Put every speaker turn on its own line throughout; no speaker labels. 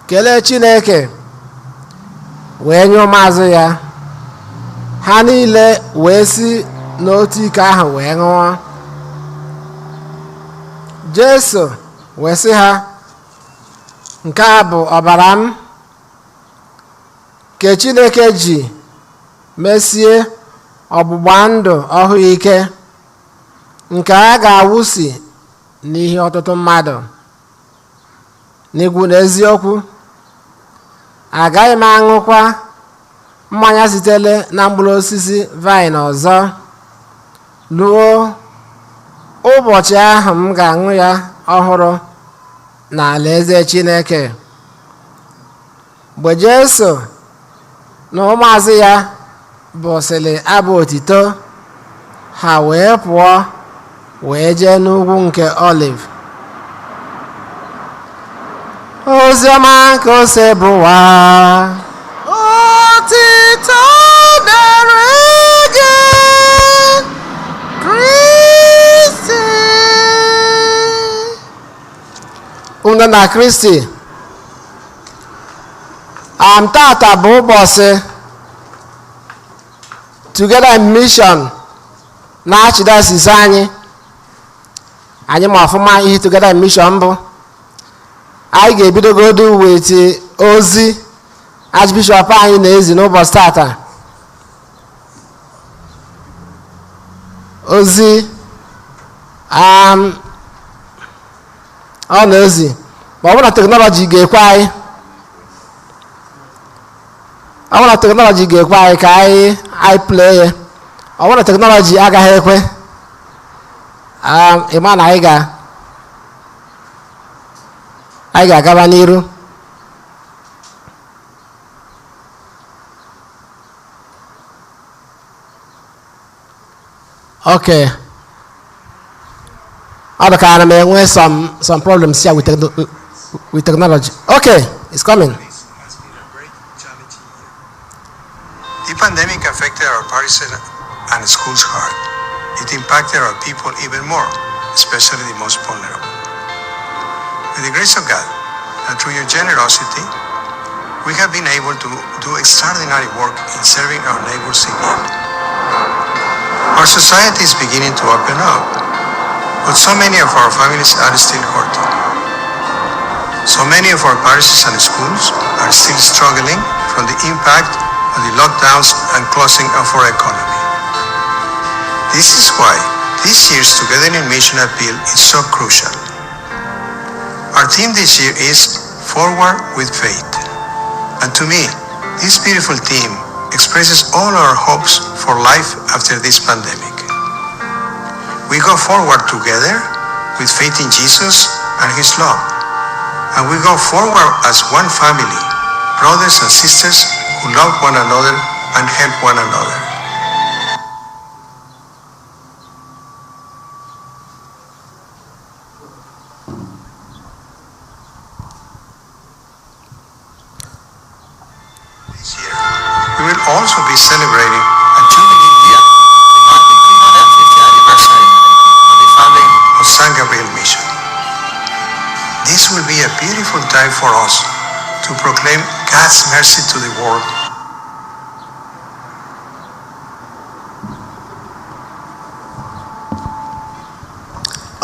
kelee Chineke wee nye ụmụazụ ya, ha niile wee si n'otu iko ahụ wee ṅụọ. Jesu wee sị ha, nke a bụ ọbara m nke Chineke ji mesie ọgbụgba ndụ ọhụụ ike, nke a ga-awụsi n'ihi ọtụtụ mmadụ. N'ikwu n'eziokwu, agaghị m aṅụkwa mmanya sitere na mkpụrụ osisi vaịn ọzọ ruo ụbọchị ahụ m ga-aṅụ ya ọhụrụ n'alaeze Chineke. Mgbe Jesu na ụmụazụ ya bụsịrị abụ otito, ha wee pụọ wee jee n'ugwu nke Oliv. Oziọma nke ose bụwa otito dịrị gị Kristi. Ụmụnne na Kristi, tata bụ ụbọchị Together in Mission na Archdiocese anyị ma ọfụma ihe Together in Mission bụ. Anyị ga-ebidogodu wete ozi Archbishop anyị na-ezi n'ụbọchị tata. Ozi ọ na-ezi ma ọ bụ na teknọlọji ga-ekwe anyị, ọ bụ na teknọlọji ga-ekwe anyị ka anyị play ya. Ọ bụ na teknọlọji agaghị ekwe, ịma na anyị ga-agaba n'iru. Okay. Ọ dị ka ana m enwe some problems here with technology. Okay, it's coming.
The pandemic affected our parishes and schools hard. It impacted our people even more, especially the most vulnerable. With the grace of God and through your generosity, we have been able to do extraordinary work in serving our neighbors in need. Our society is beginning to open up, but so many of our families are still hurting. So many of our parishes and schools are still struggling from the impact of the lockdowns and closing of our economy. This is why this year's Together in Mission appeal is so crucial. Our theme this year is Forward with Faith. And to me, this beautiful theme expresses all our hopes for life after this pandemic. We go forward together with faith in Jesus and His love. And we go forward as one family, brothers and sisters who love one another and help one another. This year, we will also be celebrating a jubilee year, marking the 250th anniversary of the founding of San Gabriel Mission. This will be a beautiful time for us to proclaim God's mercy to the world.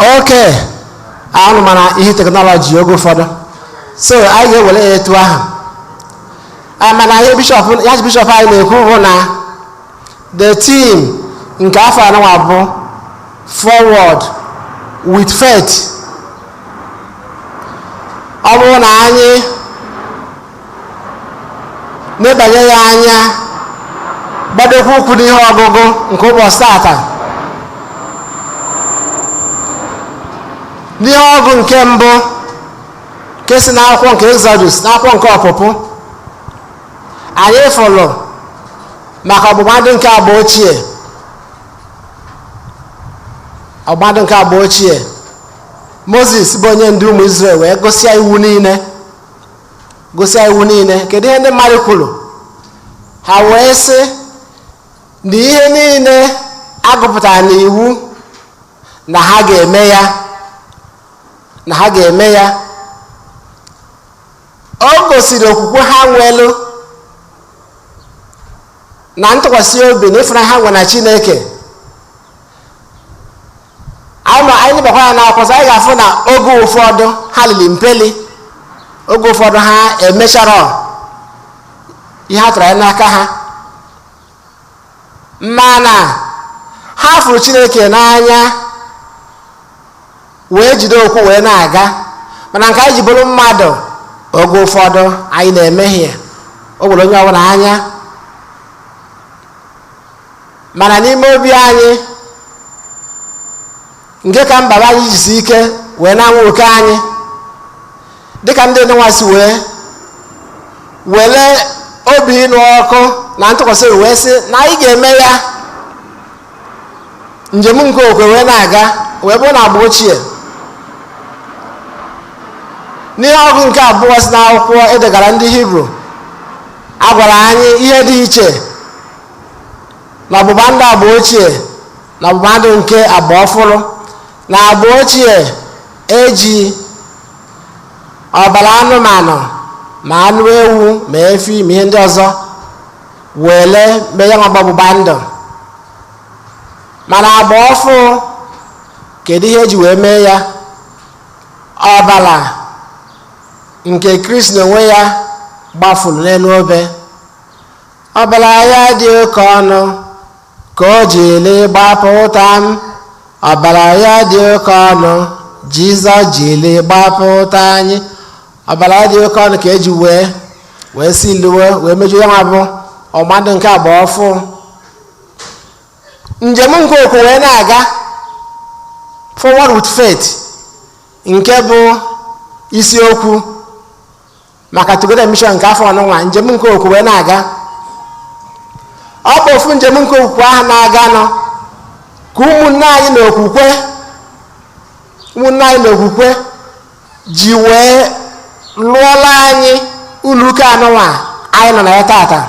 Okay, ahụ mana ihe teknọlọji oge ụfọdụ, so anyị ga-ewere ya etu ahụ. Mana ihe bishọp anyị na-ekwu bụ na the theme nke afọ anọ bụ Forward with Faith. Ọ bụrụ na anyị nebanye ya anya, gbadokwa ụkwụ n'ihe ọgụgụ nke ụbọchị tata, n'ihe ọgụ nke mbụ nke si n'akwụkwọ nke Exodus, n'akwụkwọ nke ọpụpụ, anyị fụrụ maka ọgbụgba ndụ nke agba ochie. Ọgbụgba ndụ nke agba ochie, Moses bụ onye ndu ụmụ Israel wee gosia iwu niile. Kedu ihe ndị mmadụ kwuru? Ha wee sị na ihe niile agụpụtara n'iwu na ha ga-eme ya. O gosiri okwukwe ha nwelu na ntụkwasị obi na ịfụnanya ha nwere na Chineke. Anyị bakwa ya n'akwụkwọ, anyị ga-afụ na oge ụfọdụ ha lili mpeli, oge ụfọdụ ha emechara ihe a tụrụ anya n'aka ha, mana ha fụrụ Chineke n'anya wee jide okwu wee na-aga. Mana nke anyị ji bụrụ mmadụ, oge ụfọdụ anyị na-emehie, o gwere onye ọbụla anya, mana n'ime obi anyị nke ka mba anyị jisi ike wee na-anwụ oke anyị dịka ndị nwansị were obi ịnụ ọkụ na ntụkwasị obi wee sị na anyị ga-eme ya njem nke okwe wee na-aga, wee bụrụ na agba ochie. N'ihe ọgụ nke abụọ si n'akwụkwọ edegara ndị Hibru, a gwara anyị ihe dị iche na ọgbụgba ndụ agba ochie na ọgbụgba ndụ nke agba ọfụrụ. Na agba ochie eji ọbara anụmanụ ma anụ ewu ma efi ma ihe ndị ọzọ wele mee ya nwa ọgbụgba ndụ. Mana agba ọfụ, kedu ihe eji wee mee ya? Ọbara nke Kristi n'onwe ya gbafuru n'elu obe. Ọbara ya dị oke ọnụ ka o jiri gbapụta m. Ọbara ya dị oke ọnụ Jizọs jiri gbapụta anyị. Ọbara ya dị oke ọnụ ka eji wee siluo wee mejuo ya nwa bụ ọgbandụ nke agba ọfụ. Njem nke okwu wee na-aga, forward with faith, nke bụ isiokwu maka Together Mission nke afọ ọnụnwa. Njem nke okwu wee na-aga, ọ bụ ofu njem nke okwukwe ahụ na-aga nọ ka ụmụnne anyị n'okwukwe ji wee lụọla anyị ụlọụka anụnwa anyị nọ na ya tata.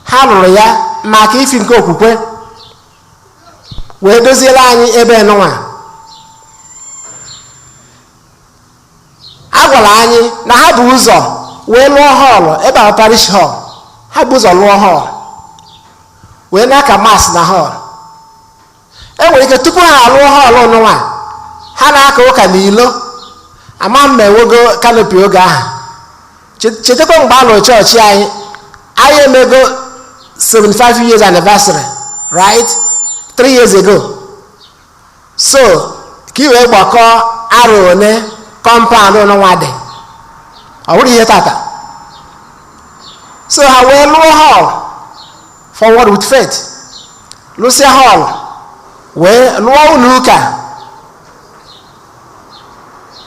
Ha lụrụ ya maka ifi nke okwukwe wee doziela anyị ebe nụnwa. A gwara anyị na ha bụ ụzọ wee lụọ họlụ ebe a parish hall. Ha bụ ụzọ lụọ họl wee na-aka mas na họl. Enwere ike tupu ha alụọ họlụ n'ụwa, ha na-aka ụka n'ilo. Ama mma enwego kanopi oge ahụ. Chetakwa mgbe a lụrụ chọọchị anyị emego 75 years anniversary, right? 3 years ago. So ka i wee gbakọọ arụ one kọmpaụnd n'ụwa dị, ọ bụrụ ihe tata. So ha wee lụọ hall forward with faith, lụsịa hall wee lụọ ụlọụka.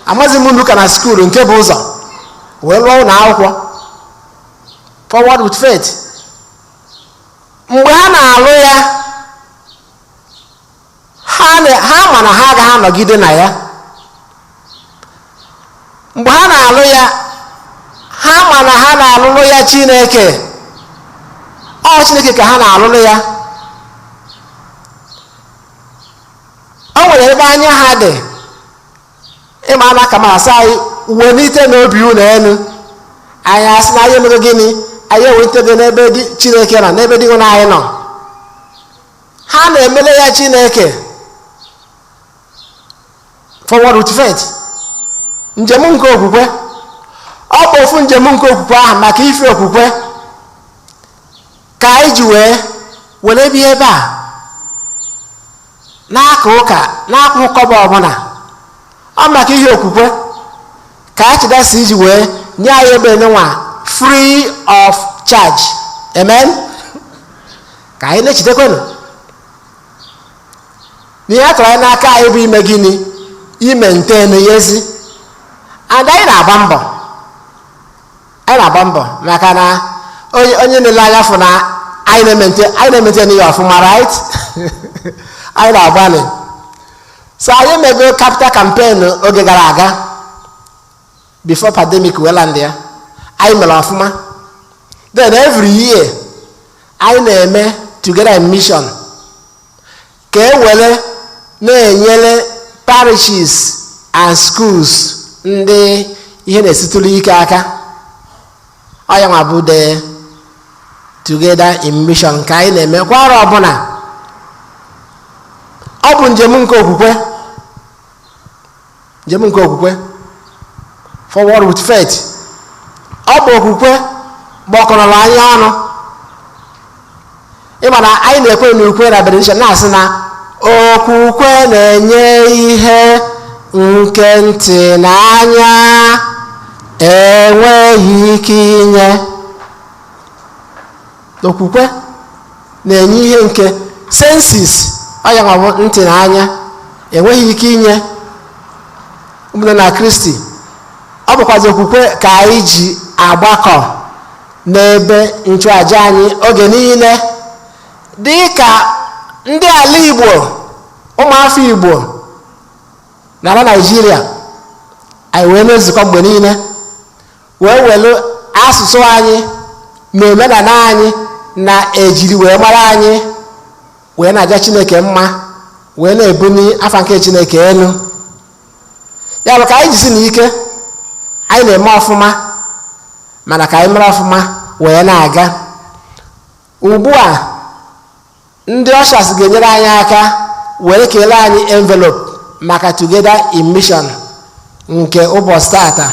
Amaghịzi m ụlọụka na skuul nke bụ ụzọ, wee lụọ ụlọ akwụkwọ forward with faith. Mgbe ha na-alụ ya, ha ma na ha agaghị anọgide na ya. Mgbe ha na-alụ ya, ha ma na ha na-alụlụ ya Chineke. Ọ Chineke ka ha na-alụlụ ya. O nwere ebe anya ha dị, ịma na aka ma asa anyị welite n'obi unu elu. Anyị asị na anyị emego gịnị? Anyị ewetego n'ebe dị Chineke nọ, n'ebe dị ụlọ anyị nọ. Ha na-emele ya Chineke forward with faith. Njem nke okwukwe, ọ bụ ofu njem nke okwukwe ahụ maka ife okwukwe ka anyị ji were bi ebe a n'aka ụka n'akwụ kọba ọbụla. Ọ maka ihe okwukwe ka anyị chidasi iji wee nye anyị ebe nwa free of charge. Amen. Ka anyị na-echetakwanụ n'ihe a tụrụ anyị n'aka anyị bụ ime gịnị? Ime ntenu ya ezi. Anyị na-agba mbọ maka na onye na-ele anya fụ na anyị na-emente n'ihe ọfụma, right? Anyị na-agbalị. So anyị mego capital campaign oge gara aga before pandemic wee land ya. Anyị mere ọfụma. Then every year anyị na-eme Together Mission ka e were na-enyere parishes and schools ndị ihe na-esitụrụ ike aka. Ọ ya nwa bụ the Together in Mission nke anyị na-eme kwa arọ ọbụla. Ọ bụ njem nke okwukwe, njem nke okwukwe, forward with faith. Ọ bụ okwukwe gbakọrọ anyị ọnụ. Ịma na anyị na-ekwe n'ukwe na benediction na-asị na okwukwe na-enye ihe nke ntị na anya enweghị ike inye. Okwukwe na-enye ihe nke senses, ọ ya nwa bụ ntị na anya, enweghị ike inye. Ụmụnne na Kristi, ọ bụkwazi okwukwe ka anyị ji agbakọ n'ebe nchụaja anyị oge niile, dị ka ndị ala Igbo, ụmụafọ Igbo n'ala Naịjirịa. Anyị wee na-ezukọ mgbe niile wee welu asụsụ anyị na omenala anyị na ejiri wee mara anyị, wee na-aja Chineke mma, wee na-ebuni afa nke Chineke elu. Ya bụ ka anyị jisi n'ike, anyị na-eme ọfụma, mana ka anyị mere ọfụma wee na-aga. Ugbu a ndị ọshas ga-enyere anyị aka were kelee anyị envelope maka Together in Mission nke ụbọchị tata.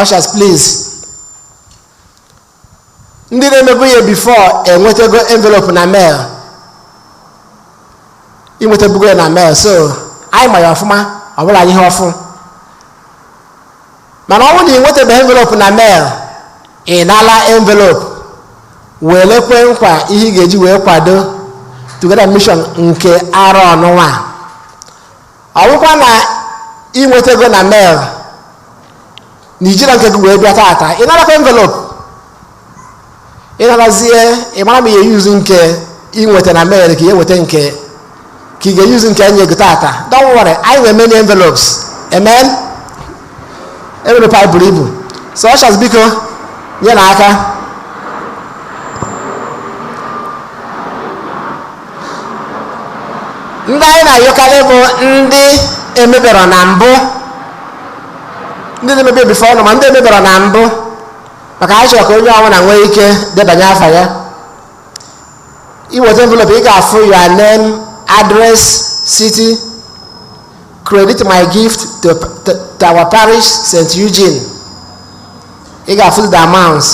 Ushers, please. Ndị na-emebu ihe before enwetago envelope na mail, inwetabugo ya na mail, so anyị ma ya ọfụma, ọ bụla ihe ọfụ. Mana ọ bụrụ na ị nwetabeghị envelope na mail, ị nala envelope wee lekwe nkwa ihe ị ga-eji wee kwado Together Mission nke arọ ọnụnwa. Ọ bụkwa na ị nwetago na mail na ijira nke gị wee bịa tata, ị nalakwa envelope, ị nalazie, ị mara ma ihe yuzu nke ị nweta na mail ka ị weta nke ka ị ga-eyuzu nke anyị ego tata. Don't worry, anyị nwere many envelopes. Amen. Envelope anyị buru ibu. So ushers, biko nye na aka. Ndị anyị na-ayọkarị bụ ndị emebere na mbụ, ndị na-emebe before ọnụ, ma ndị emebere na mbụ, maka anyị chọrọ ka onye ọbụla nwee ike debanye afa ya. Iweta envelope, ị ga-afụ your name, address, city, credit my gift to our parish, St. Eugene. Ị ga-afụ the amounts.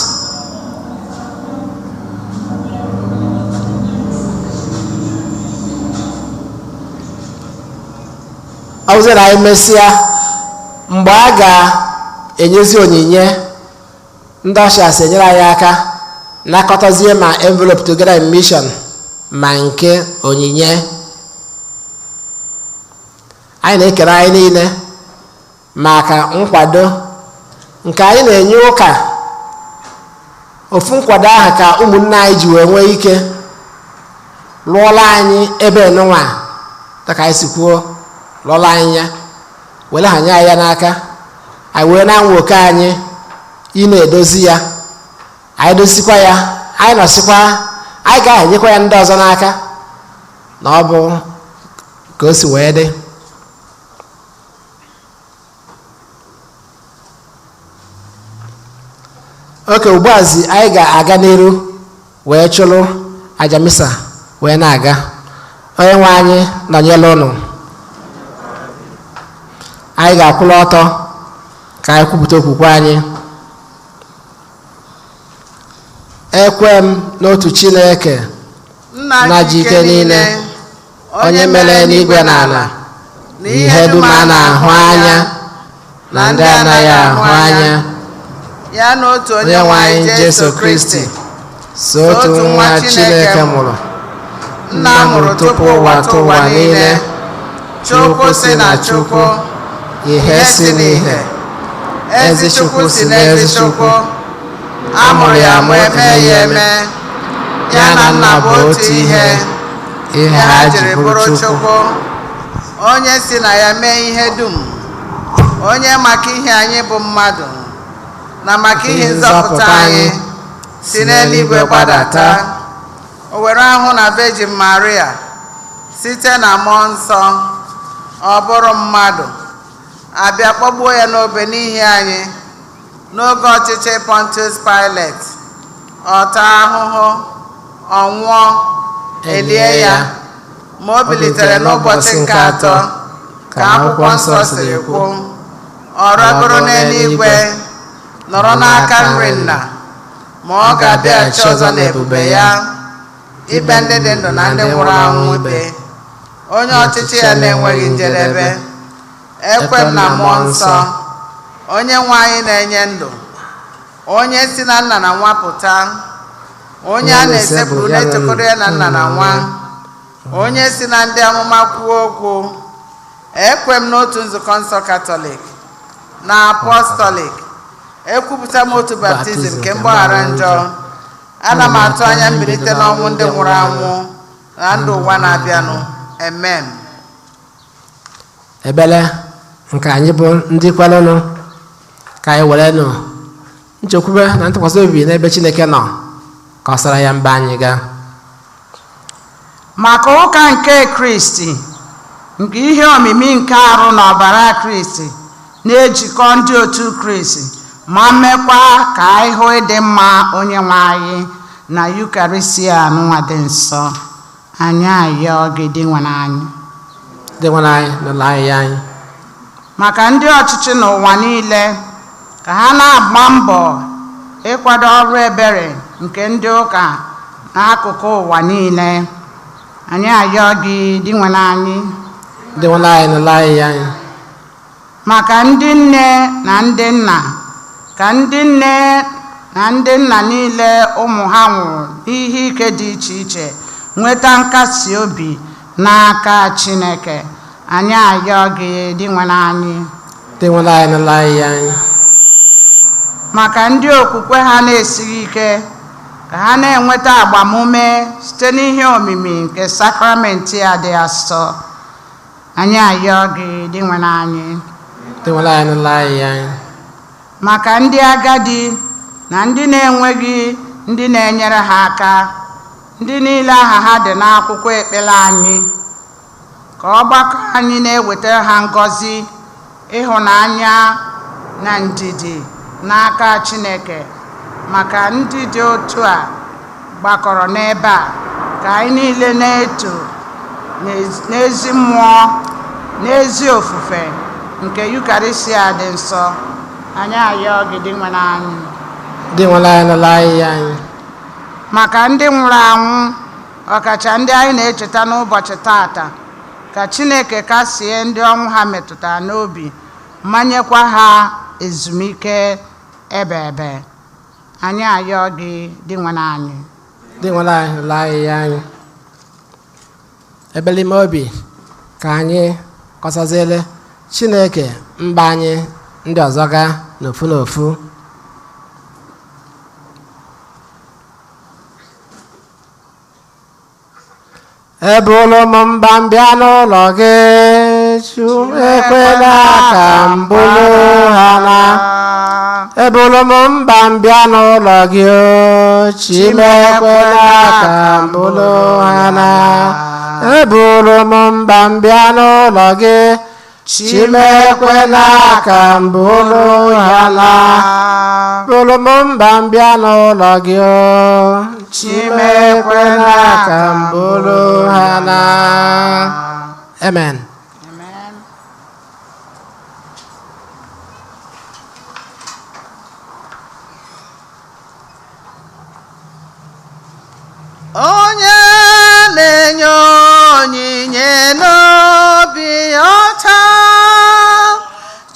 Ọ bụzị na anyị mesịa, mgbe a ga-enyezi onyinye, ndị ọshas enyere anyị aka nakọtazie ma envelope Together in Mission ma nke onyinye. Anyị na-ekere anyị niile maka nkwado nke anyị na-enye ụka. Ofu nkwado ahụ ka ụmụnne anyị ji wee nwee ike lụọla anyị ebe nụnwa, dịka anyị si kwuo, lụọla anyị ya, were ha nye anyị ya n'aka. Anyị wee na-anwa oke anyị ị na-edozi ya, anyị dosikwa ya, anyị nọsikwa, anyị ga-enyekwa ya ndị ọzọ n'aka, na ọ bụ ka o si wee dị. Oke, ugbuazi anyị ga-aga n'iru wee chụrụ aja misa wee na-aga. Onye nwe anyị nọnyere ụnụ. Anyị ga-akwụla ọtọ ka anyị kwupụta okwukwe anyị. Ekwe m n'otu Chineke, nna ji ike niile, onye mere n'igwe na ala, na ihe dum a na-ahụ anya na ndị anaghị ahụ anya,
ya na otu
onye nwe anyị Jesu Kristi, so otu nwa Chineke mụrụ,
nna mụrụ tupu ụwa tụwa niile, Chukwu si na Chukwu,
ihe si n'ihe,
ezi Chukwu si n'ezi Chukwu, amụrụ ya ma eme ya eme, ya na nna bụ otu ihe,
ihe ha ji bụrụ Chukwu,
onye si na ya mee ihe dum, onye maka ihe anyị bụ mmadụ na maka ihe nzọpụta anyị si n'eluigwe gbadata, o were ahụ na Virgin Maria site na mmụọ nsọ, ọ bụrụ mmadụ, abịa kpọgbuo ya n'obe n'ihi anyị, n'oge ọchịchị Pontius Pilate, ọta ahụhụ, ọnwụọ, elie ya, ma o bilitere n'ụbọchị nke atọ ka akwụkwọ nsọ siri kwu, ọ rọgoro n'eluigwe nọrọ n'aka nri Nna, ma ọ ga-abịaghachi ọzọ n'ebube ya ikpe ndị dị ndụ na ndị nwụrụ anwụ ikpe. Onye ọchịchị ya na-enweghị njedebe. Ekwe m na mmụọ nsọ, onye nwe anyị na-enye ndụ, onye si na Nna na Nwa pụta, onye a na-esepụrụ na-etokọrọ ya na Nna na Nwa, onye si na ndị amụma kwuo okwu. Ekwe m n'otu nzukọ nsọ Katọlik na apọstọlik, ekwupụta m otu baptizim nke mgbaghara njọ. Ana m atụ anya mbilite n'ọnwụ ndị nwụrụ anwụ na ndụ ụwa na-abịanụ. Amen.
Ebele nke anyị bụ ndị kwelenụ ka anyị were nụ nchekwube na ntụkwasị obi n'ebe Chineke nọ ka ọ sara ya mba anyị gaa.
Maka ụka nke Kristi, nke ihe omimi nke arụ na ọbara Kristi na-ejikọ ndị otu Kristi, ma mekwa ka anyị hụ ịdị mma Onyenwe anyị na Yukarịstia n'ụwa dị nsọ. Anyị ayọ gị dị nwere anyị
n'ụlọ anyị.
Maka ndị ọchịchị n'ụwa niile, ka ha na-agba mbọ ịkwado ọrụ ebere nke ndị ụka n'akụkụ ụwa niile. Anyị ayọ gị dị nwere anyị
n'ụlọ anyị.
Maka ndị nne na ndị nna, ka ndị nne na ndị nna niile ụmụ ha nwụrụ n'ihe ike dị iche iche nweta nkasi obi n'aka Chineke. Anyị ayọ gị dị nwere anyị
n'ụlọ anyị.
Maka ndị okwukwe ha na-esighị ike, ka ha na-enweta agbamume site n'ihe omimi nke sakramenti a dị asọ. Anyị ayọ gị dị nwere anyị
n'ụlọ anyị.
Maka ndị agadi na ndị na-enweghị ndị na-enyere ha aka, ndị niile aha ha dị n'akwụkwọ ekpere anyị, ka ọgbakọ anyị na-ewetara ha ngọzi, ịhụnanya na ndidi n'aka Chineke. Maka ndị dị otu a gbakọrọ n'ebe a, ka anyị niile na-eto n'ezi mmụọ n'ezi ofufe nke Yukarịstia dị nsọ. Anyị ayọ gị dị nwere anyị
n'ụlọ anyị.
Maka ndị nwụrụ anwụ, ọkacha ndị anyị na-echeta n'ụbọchị tata, ka Chineke kasie ndị ọnwụ ha metụtara n'obi, manyekwa ha ezumike ebe ebe. Anyị ayọ gị dị nwere anyị
n'ụlọ anyị. Ebele ime obi ka anyị kọsaziele Chineke mba anyị ndị ọzọ gaa n'ofu n'ofu. Ebulu m mba m bịa n'ụlọ gị, ekwela ka m bụrụ ha na. Ebulu m mba m bịa n'ụlọ gị, Chimekwela ka m bụrụ ha na. Ebulu m mba m bịa n'ụlọ gị, Chimekwela ka m bụrụ ha na. Ebulu m mba m bịa n'ụlọ gị, Chimekwela ka m bụrụ ha na. Amen.
Onye na-enye onyinye n'obi ọcha,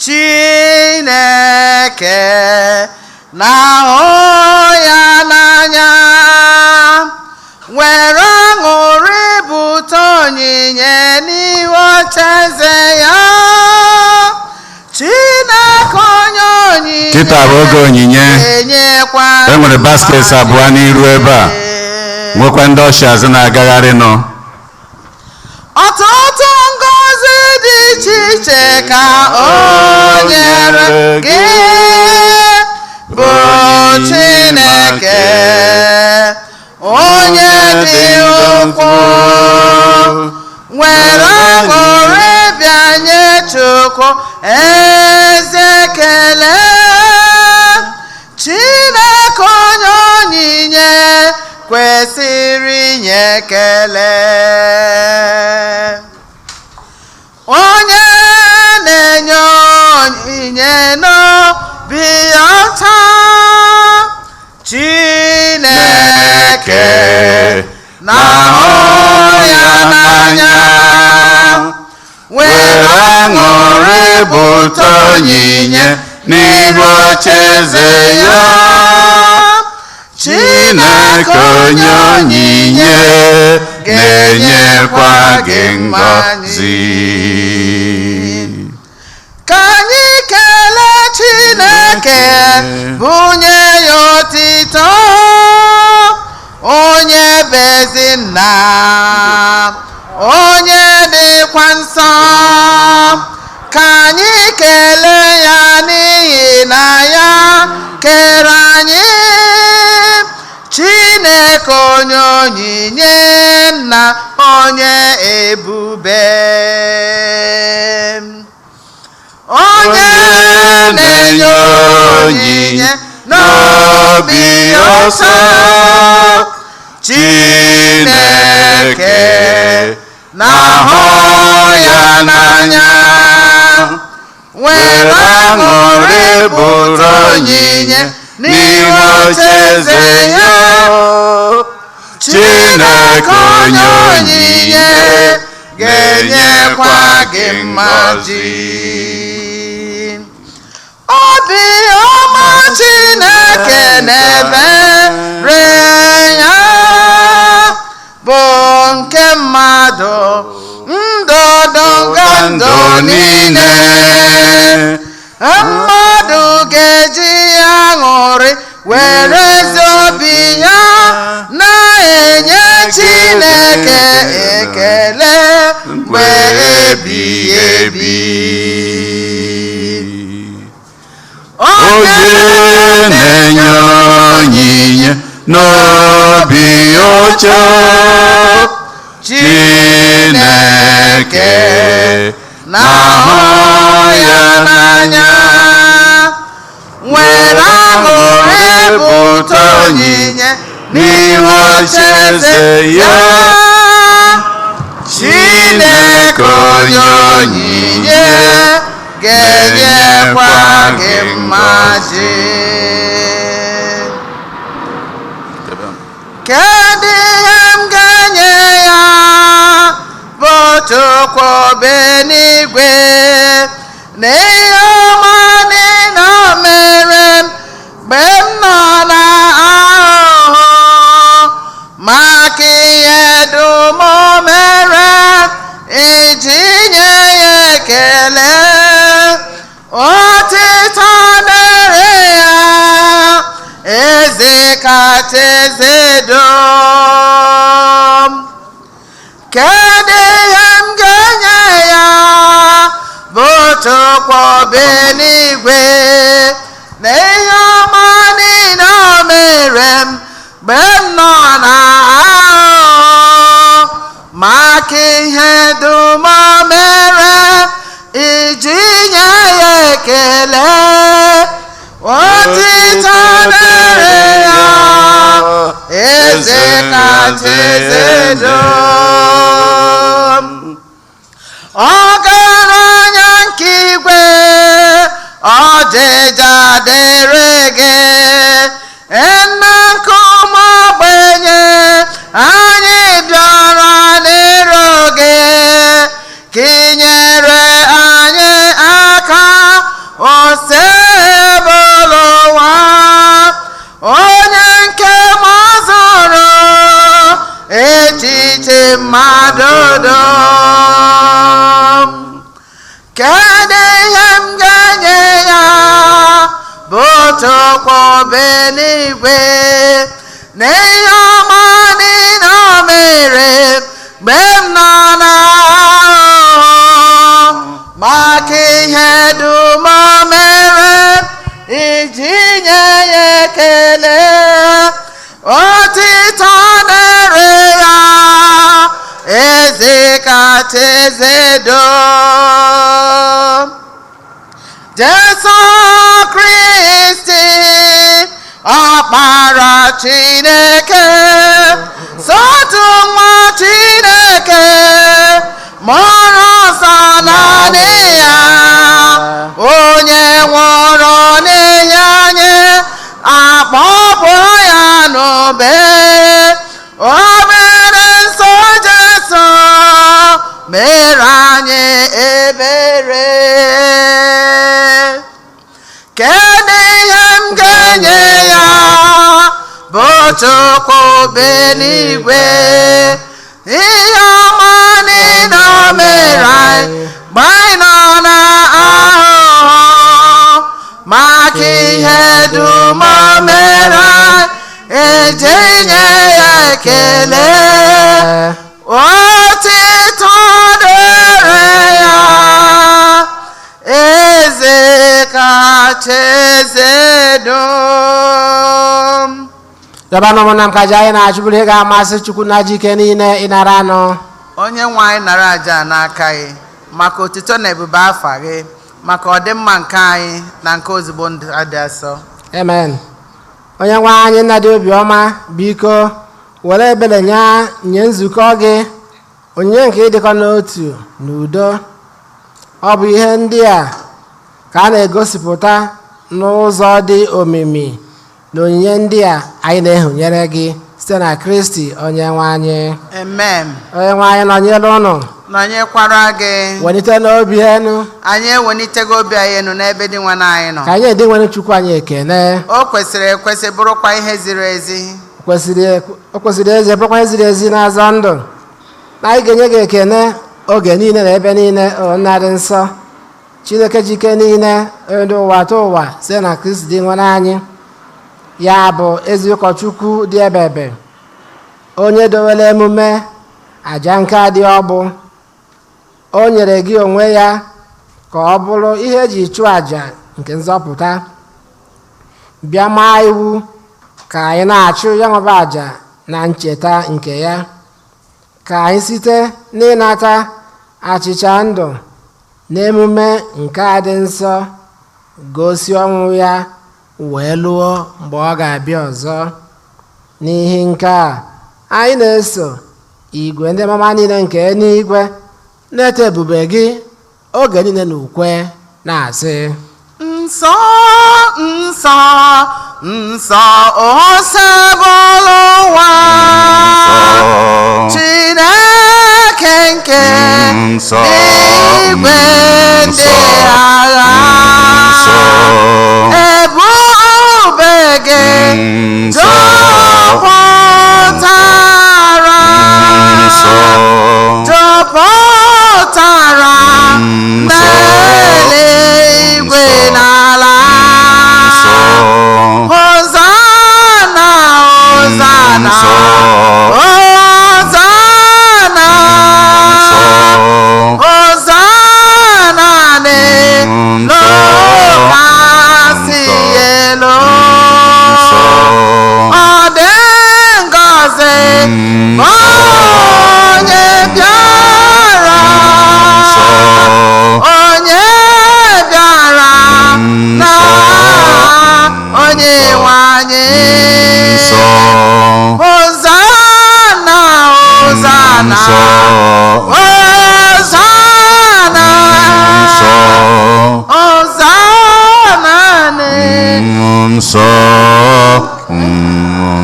Chineke na-ahụ ya n'anya, were aṅụrị bute onyinye n'ihu ocheeze ya. Chineke onye onyinye
Kịta bụ oge onyinye. E nwere baskets abụọ n'iru ebe a, nwekwa ndị ọshịaz na-agagharị nọ.
Ọtụtụ ngọzi dị iche iche ka o nyere gị bụ Chineke, onye dị ukwuu. Were aṅụrị bịa nye Chukwu eze ekele.
Chineke onye onyinye ga-enyekwa gị ngọzi.
Ka anyị kelee Chineke bunye ya otito, onye bụ ezi nna, onye dịkwa nsọ. Ka anyị kelee ya n'ihi na ya kere anyị. Chineke onye onyinye, nna onye ebube, onye na-enye onyinye n'obi ọsọ. Chineke na-ahụ ya n'anya, were aṅụrị bụrụ onyinye n'ihu ocheeze ya. Chineke onye onyinye ga-enyekwa gị mmaji. Obi ọma Chineke na-ebere ya bụ nke mmadụ ndụ niile. Mmadụ ga-eji aṅụrị were ezi obi ya na-enye Chineke ekele mgbe ebighị ebi.
Onye na-enye onyinye n'obi ọcha, Chineke na-ahụ ya n'anya, were aṅụrị bụta onyinye n'ihu ocheeze ya. Chineke onye onyinye ga-enyekwa gị mmaji.
Kedu ihe m ga-enye ya bụ Chukwu obe n'igwe, na ihe ọma niile o mere mgbe m nọ n'ahụhụ, maka ihe dum o mere iji nye ya ekele. Otito dịrị ya, eze kacha eze dum. Kedu ihe m ga-enye ya bụ Chukwu obe n'igwe, na ihe ọma niile o mere mgbe m nọ n'ahụhụ, maka ihe dum o mere iji nye ya ekele. Otito dịrị ya, eze kacha eze dum. Ọgaranya nke igwe, ọjịja dịrị gị, nna nke ụmụ ogbenye, anyị bịara n'iru gị ka ị nyere anyị aka. Ose ebolo ụwa, onye nke mazụrụ echiche mmadụ dum. Kedu ihe m ga-enye ya bụ Chukwu obe n'igwe, na ihe ọma niile o mere mgbe m nọ n'ahụhụ, maka ihe dum o mere iji nye ya ekele. Otito dịrị ya, eze kacha eze dum. Jesu Kristi, Ọkpara Chineke, sotu nwa Chineke, mụrụ nsọ naanị ya, onye nwụrụ n'ihi anyị, akpọpụ ya n'obe. O mere nsọ Jesu, mere anyị ebere. Kedu ihe m ga-enye ya bụ Chukwu bi n'igwe ihe ọma niile o mere anyị mgbe anyị nọ n'ahụhụ maka ihe dum o mere anyị eji nye ya ekele otito dịrị ya eze kacha eze dum.
Yabana mwana mkaja ina achubuli ga amasị Chukwu na jike niile ịnara anọ.
Onye nwe anyị nara aja n'aka gị maka otito na ebube afa gị maka ọdịmma nke anyị na nke ozugbo ndụ adị asọ.
Amen. Onye nwe anyị nna dị obiọma biko were ebere nye nzukọ gị onyinye nke ịdịkọ n'otu n'udo. Ọ bụ ihe ndị a ka a na-egosipụta n'ụzọ dị omimi na onyinye ndị a anyị na-ehunyere gị site na Kristi onye nwe anyị.
Amen.
Onye nwe anyị nọnyere ụnụ.
Nọnyekwara gị.
Welite n'obi enu.
Anyị ewelitego obi anyị enu n'ebe dị nwa anyị nọ.
Ka anyị dị nwere Chukwu anyị ekele.
O kwesịrị ekwesị bụrụkwa ihe ziri ezi.
O kwesịrị ezi bụrụkwa ihe ziri ezi n'azọ ndụ. Na anyị ga-enye gị ekele oge niile na ebe niile nna dị nsọ. Chineke jike niile onye ụwa atọ ụwa site na Kristi dị nwa anyị. Ya bụ ezi ụkọchukwu dị ebebe onye dowere emume aja nke adị ọbụ o nyere gị onwe ya ka ọ bụrụ ihe eji chụọ aja nke nzọpụta bịa maa iwu ka anyị na-achụ ya nwebe aja na ncheta nke ya ka anyị site n'ịnata achịcha ndụ na emume nke adị nsọ gosi ọnwụ ya wee lụọ mgbe ọ ga-abịa ọzọ. N'ihi nke a anyị na-eso igwe ndị mama niile nke eluigwe na-eto ebube gị oge niile na ukwe na-asị
nsọ nsọ nsọ osebụlụ ụwa Chineke nke igwe ndị agha ebube gị jupụtara n'eluigwe n'ala. Hosanna Hosanna Hosanna Hosanna n'elu kasị elu. Ọ dị ngọzi onye bịara na onye nwe anyị. Hosanna Hosanna Hosanna Hosanna
nsọ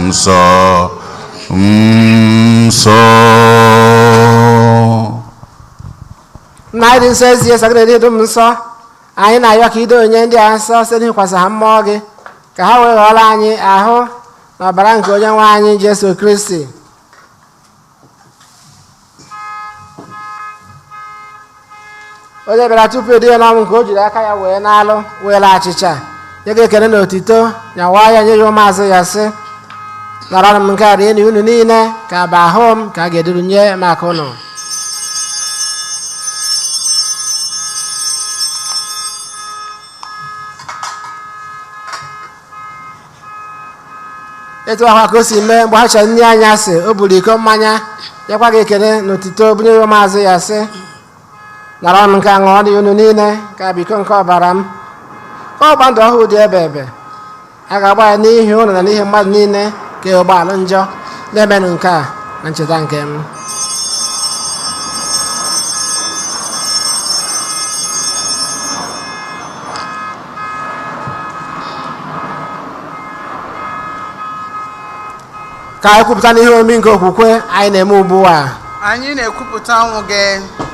nsọ nsọ.
Nna anyị dị nsọ ezie sagara dị dum nsọ anyị na-ayọ ka ido onye ndị a nsọ site n'ikwasị ha mmụọ gị ka ha wee ghọọrọ anyị ahụ na ọbara nke onye nwe anyị Jesu Kristi. Onye bịara tupu edie n'ọnwụ nke o jiri aka ya wee n'alụ weela achịcha nye gị ekele na otito nyawaa ya nye ya ụmụazụ ya sị nọrọnụ m nke a rie na unu niile ka bụ ahụ m ka a ga-eduru nye maka unu. Etu ahụ ka o si mee mgbe ha chọrọ nri anya sị o buru iko mmanya nyekwa gị ekele n'otito bunye ya ụmụazụ ya sị nara ọnụ nke aṅụ dị unu niile ka bụ iko nke ọbara m ka ọgba ndụ ọhụụ dị ebe ebe a ga-agba ya n'ihi ụnụ na n'ihi mmadụ niile ka ụgbọala njọ na-emenụ nke a na ncheta nke m. Ka anyị kwupụta n'ihe omi nke okwukwe anyị na-eme ugbu a.
Anyị na-ekwupụta ọnwụ gị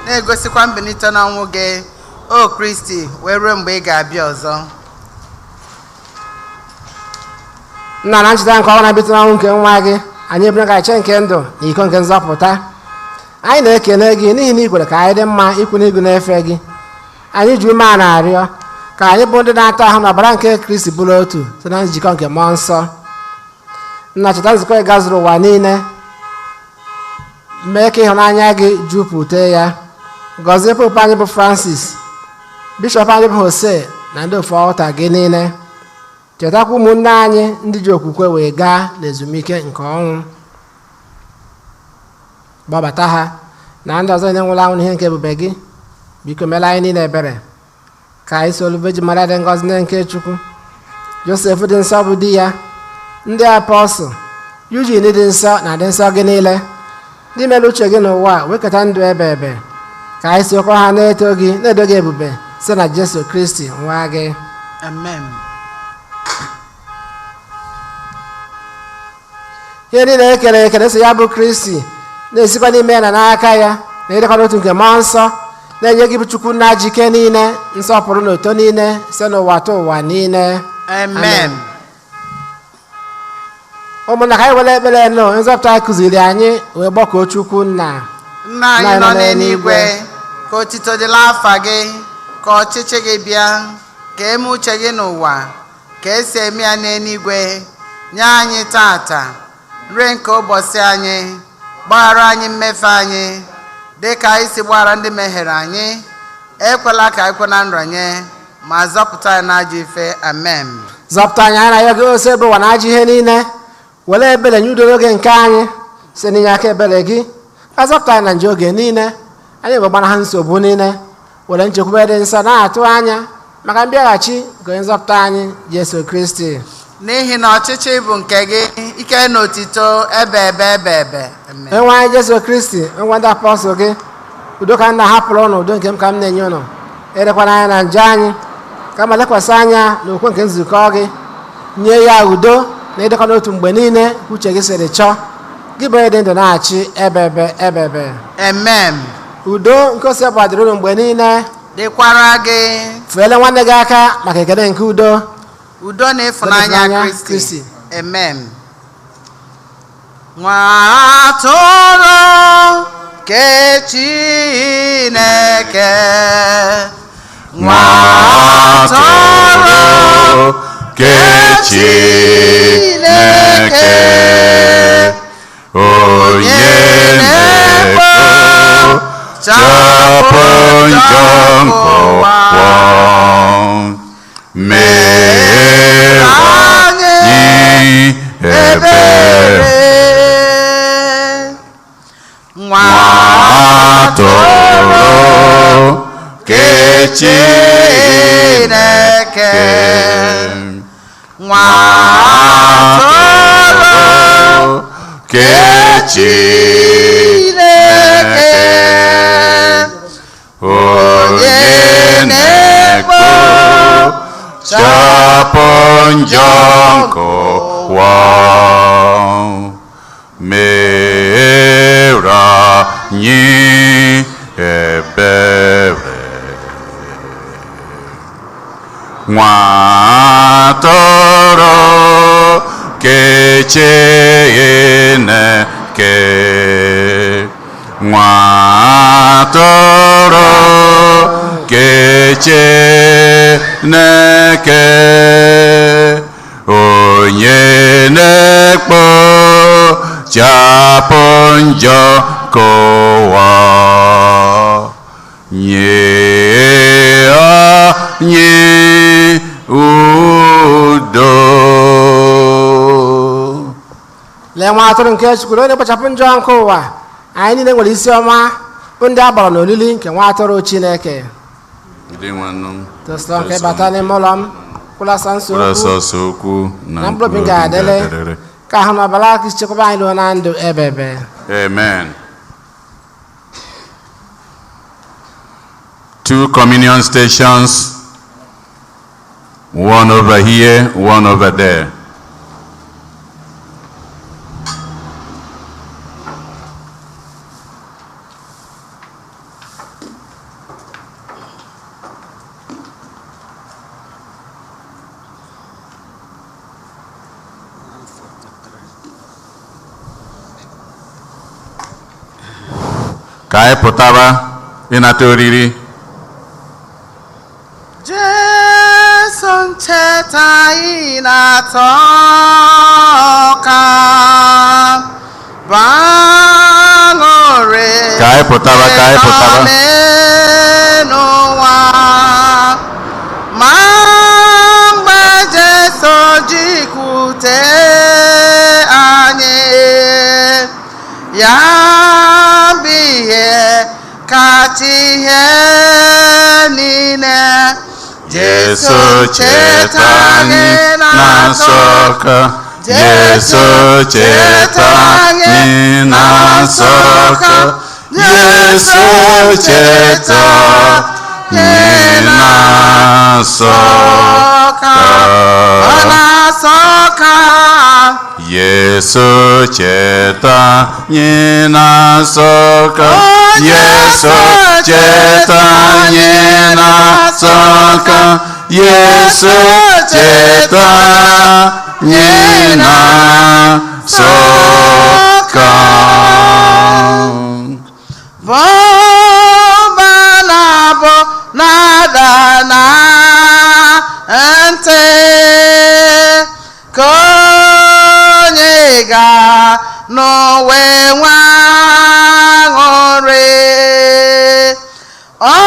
na-egosikwa mbilite n'ọnwụ gị o Kristi wee ruo mgbe ị ga-abịa ọzọ.
nna na ncheta nke ọnwụ na-abịa n'ọnwụ nke nwa gị anyị ebere ka iche nke ndụ na iko nke nzọpụta anyị na-ekele gị n'ihi na ị kwere ka anyị dị mma ikwu n'igwu na-efe gị anyị ji ume a na-arịọ ka anyị bụ ndị na-ata ahụ na ọbara nke Kristi bụrụ otu site na njikọ nke mmụọ nsọ. Nna cheta nzukọ ị gazuru ụwa niile mee ka ịhụnanya gị jupụta ya. Gọzie pope anyị bụ Francis, bishọp anyị bụ Jose na ndị ofu ọta gị niile. Chetakwa ụmụnne anyị ndị ji okwukwe wee gaa n'ezumike nke ọnwụ. Gbabata ha na ndị ọzọ na-enwela anwụ n'ihe nke ebube gị. Biko meela anyị niile ebere ka anyị so Virgin Maria dị ngọzi nne nke Chukwu, Josef dị nsọ bụ di ya, ndị apọstụl, Eugene dị nsọ na dị nsọ gị niile, ndị mere uche gị n'ụwa wekọta ndụ ebe ebe ka anyị sokwa ha na-eto gị na-edo gị ebube site na Jesu Kristi nwa gị.
Amen.
Ihe niile ekere ekele so ya bụ Kristi na-esikwa n'ime ya na n'aka ya na ịdịkwa n'otu nke mmụọ nsọ na-enye gị bụ Chukwu na jike niile nsọpụrụ na oto niile site n'ụwa ta ụwa niile.
Amen.
Ụmụnna ka anyị were ekpere nụ nzọpụta anyị kụziri anyị wee gbakọọ Chukwu nna
anyị nọ n'eluigwe, ka otito dịla afa gị, ka ọchịchị gị bịa, ka eme uche gị n'ụwa ka esi eme ya n'eluigwe. Nye anyị tata nri nke ụbọchị anyị, gbaghara anyị mmefu anyị dị ka anyị si gbaghara ndị mehiere anyị, ekwela ka anyị kwe na nranye, ma zọpụta anyị n'ajọ ife. Amen.
Zọpụta anyị na ya gị ose bụ ụwa na ajọ ihe niile, were ebere nye udo n'oge nke anyị site n'inye aka ebere gị. Azọpụta anyị na nje oge niile, anyị bụ gbana ha nsogbu niile, were nchekwube dị nsọ na-atụ anya maka mbịaghachi nke onye nzọpụta anyị Jesu Kristi.
N'ihi na ọchịchị bụ nke gị, ike na otito ebe ebe. Amen.
Enwe anyị Jesu Kristi, ngwa ndị apọstụl gị, udo ka m na-ahapụrụ ụnụ, udo nke m ka m na-enye ụnụ. Erekwana anya na nje anyị, ka ma lekwasị anya na okwe nke nzukọ gị. Nye ya udo na ịdịkọ n'otu mgbe niile uche gị siri chọọ, gị bụ onye dị ndụ na-achị ebe.
Amen.
Udo nke ose bụ adịrị ụnụ mgbe niile.
Dịkwara gị.
Fuele nwanne gị aka maka ekele nke udo.
Udo na ịfụnanya Kristi. Amen. Nwa atụrụ nke Chineke, nwa atụrụ
nke Chineke, onye na-ekpochapụ njọ nke ụwa, mere anyị ebere.
Nwa
atụrụ nke Chineke,
nwa atụrụ
nke Chineke, onye na-ekpochapụ njọ nke ụwa, mere anyị ebere. Nwa atụrụ nke Chineke, nwa atụrụ nke Chineke, onye na-ekpochapụ njọ nke ụwa, nye anyị udo.
Lee nwa atụrụ nke Chukwu onye na-ekpochapụ njọ nke ụwa, anyị niile nwere isi ọma bụ ndị a gbara n'olili nke nwa atụrụ Chineke. Tosọ nke bata n'ime ụlọ m, kwụlasa nsọ okwu na mkpụrụ obi ga-adịle, ka ahụ na ọbara Kristi chekwaba anyị ruo na ndụ ebe.
Amen. 2 communion stations, one over here, one over there. anyị pụtaba ịnata oriri.
Jesu ncheta anyị na-atọ ka baṅụrị
Ka anyị pụtaba
n'ụwa. Ma mgbe Jesu jikwute anyị, ya bụ ihe kacha ihe niile.
Jesu cheta anyị na nsọka. Jesu cheta anyị na nsọka. Jesu cheta anyị na nsọka.
Ọ na-asọka.
Jesu cheta anyị na nsọka. Jesu cheta anyị na nsọka. Jesu cheta anyị na nsọka.
Bọmba na-abụ na-ada na ntị ka onye ga-n'onwe nwa aṅụrị. Ọ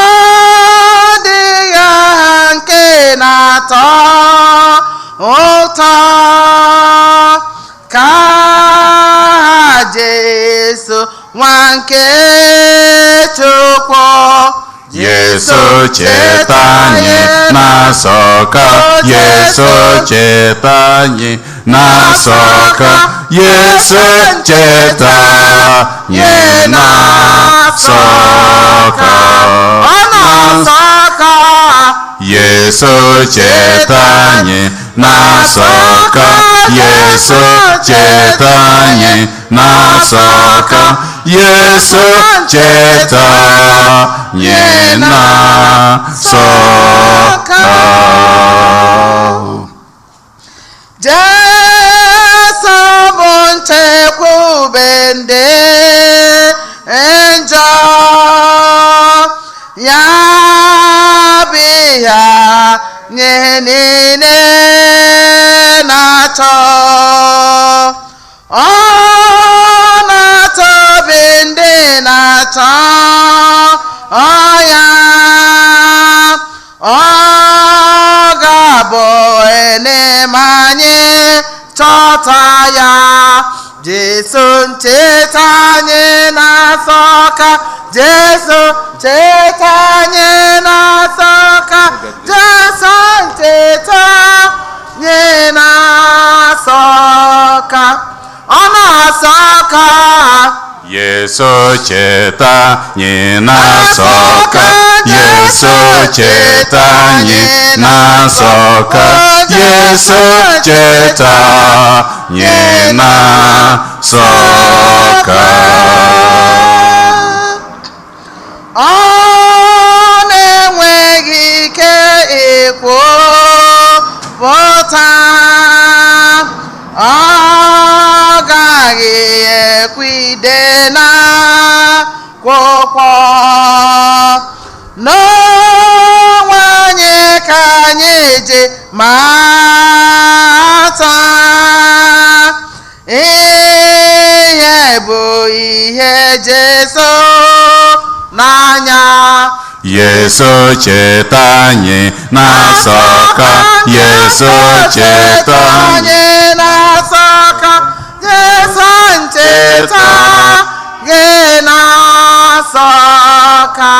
dịghị aha nke na-atọ ụtọ ka Jesu nwa nke Chukwu.
Jesu cheta anyị na nsọka. Jesu cheta anyị na nsọka. Jesu cheta anyị na nsọka.
Ọ na-asọka.
Jesu cheta anyị na nsọka. Jesu cheta anyị na nsọka. Jesu cheta anyị na nsọka.
Jesu bụ nchekwube ndị njọ, ya bụ ya nye niile na-achọ. Ọ na-atọ obi ndị na-achọ ya. Ọ ga-abụ enem anyị chọta ya. Jesu ncheta anyị na nsọka. Jesu cheta anyị na nsọka. Jesu ncheta anyị na nsọka. Ọ na-asọka.
Jesu cheta anyị na nsọka. Jesu cheta anyị na nsọka. Jesu cheta anyị na nsọka.
Ọ na-enweghị ike ikwupụta. Ọ gaghị ekwide n'akwụkwọ. N'onwe anyị ka anyị ji mata ihe bụ ihe Jesu n'anya.
Jesu cheta anyị na nsọka. Jesu cheta anyị
na nsọka. Jesu ncheta gị na nsọka.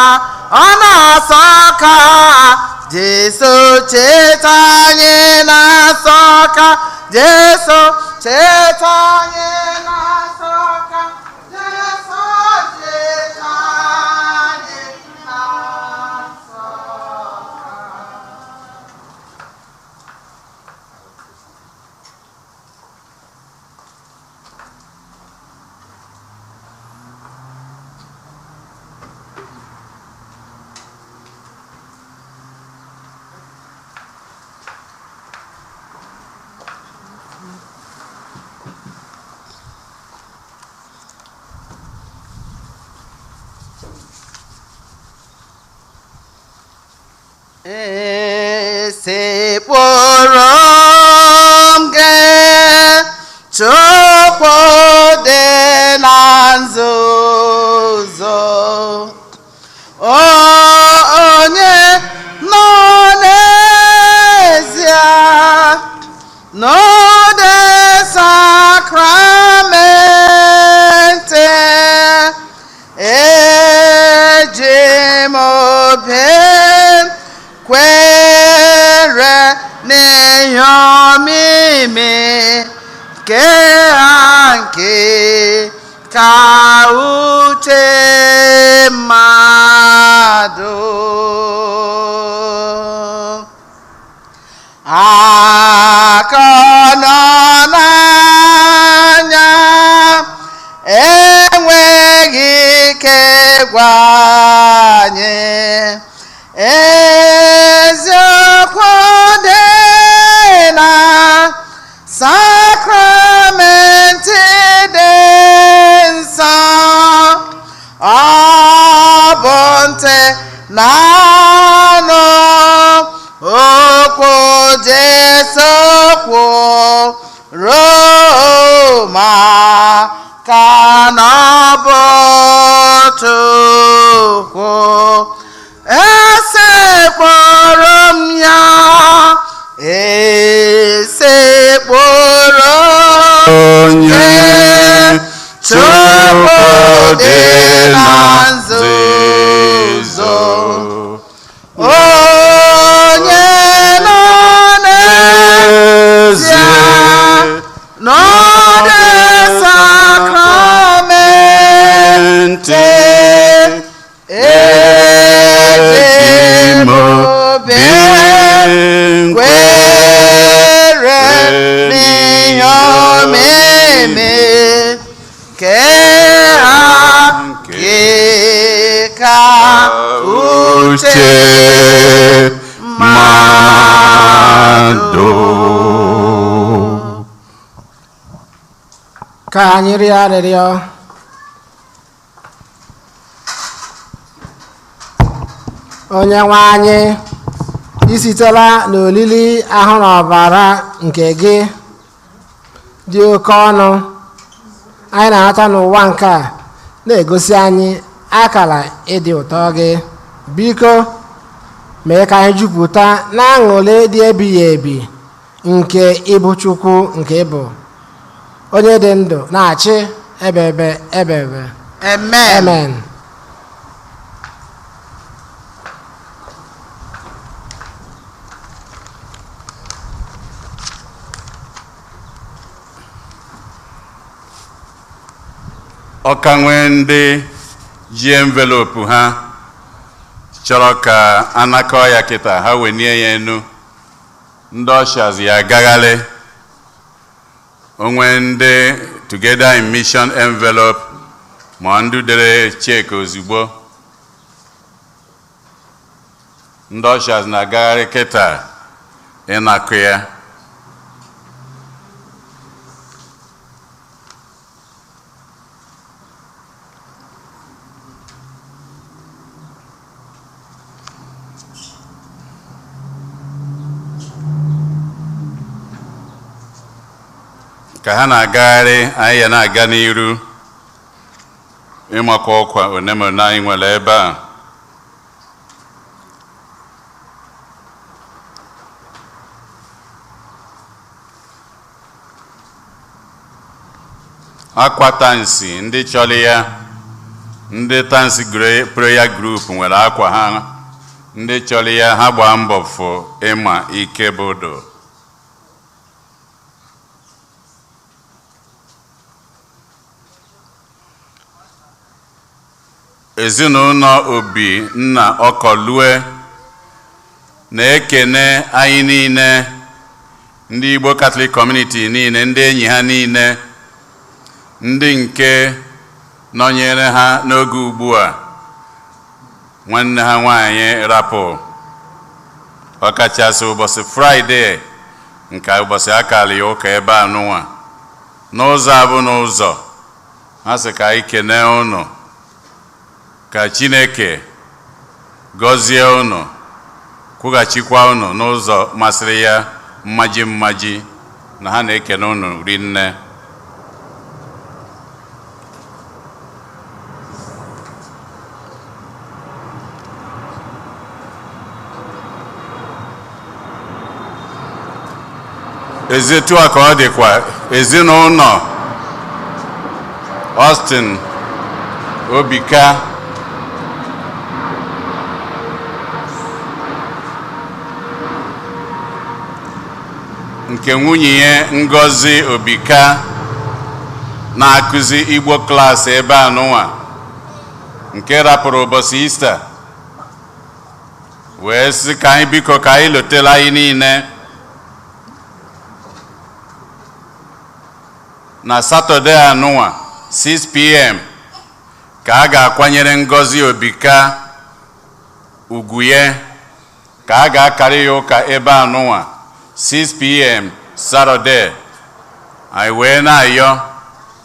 Ọ na-asọka. Jesu cheta anyị na nsọka. Jesu cheta anyị na nsọka. Jesu cheta anyị na nsọka. esekporo m gị Chukwu dị na nzuzo onye nọ n'ezie n'ụdị sakramenti eji m obi kwere n'ihe omimi nke nke ka uche mmadụ aka nọ n'anya enweghị ike gwa anyị eziokwu dị na sakramenti dị nsọ ọ bụ ntị na-anụ okwu Jesu kwuru ma ka n'ọbụ Chukwu esekporo m ya esekporo onye Chukwu dị na nzuzo onye nọ n'ezie n'ụdị sakramenti eji m obi kwere n'ihe omimi nke ka uche mmadụ.
Ka anyị rịọ arịrịọ. Onyenwe anyị, isitela n'olili ahụ na ọbara nke gị dị oke ọnụ anyị na-ata n'ụwa nke a na-egosi anyị akara ịdị ụtọ gị. Biko mee ka anyị jupụta na aṅụrị dị ebighị ebi nke ịbụ Chukwu nke ịbụ onye dị ndụ na-achị ebebe ebebe.
Amen.
Amen.
Ọka nwee ndị ji envelopu ha chọrọ ka anakọ ya kịta ha wenie ya enu ndị ọshaz ya agagharị. Onwe ndị Together in Mission envelope ma ndị dere cheki ozugbo ndị ọshaz na-agagharị kịta ịnakọ ya. Ka ha na-agagharị anyị ya na-aga n'iru ịmakwa ọkwa onemone anyị nwere ebe a. Akwa tansi ndị chọrọ ya, ndị tansi prayer group nwere akwa ha, ndị chọrọ ya ha gbaa mbọ fụ ịma ike bodo. Ezinụlọ Obi Nna Ọkọlue na-ekene anyị niile, ndị Igbo Catholic Community niile, ndị enyi ha niile, ndị nke nọnyere ha n'oge ugbu a. Nwanne ha nwanyị rapụ ọkachasị ụbọchị Fraịde nke ụbọchị akara ya ụka ebe a nụnwa n'ụzọ abụ n'ụzọ ha sị ka anyị kene unu ka Chineke gọzie unu kwughachikwa unu n'ụzọ masịrị ya mmaji na ha na-ekene unu rinne. Ezetu a ka ọ dịkwa ezinụlọ Austin Obika nke nwunye ya Ngozi Obika na-akụzi Igbo klaasị ebe anụnwa nke rapụrụ ụbọchị Easter wee sị ka anyị biko ka anyị lotela anyị niile na Saturday anụnwa 6 p.m. ka a ga-akwanyere Ngozi Obika ugwu ya, ka a ga-akarị ya ụka ebe anụnwa 6 p.m. Saturday. Anyị wee na-ayọ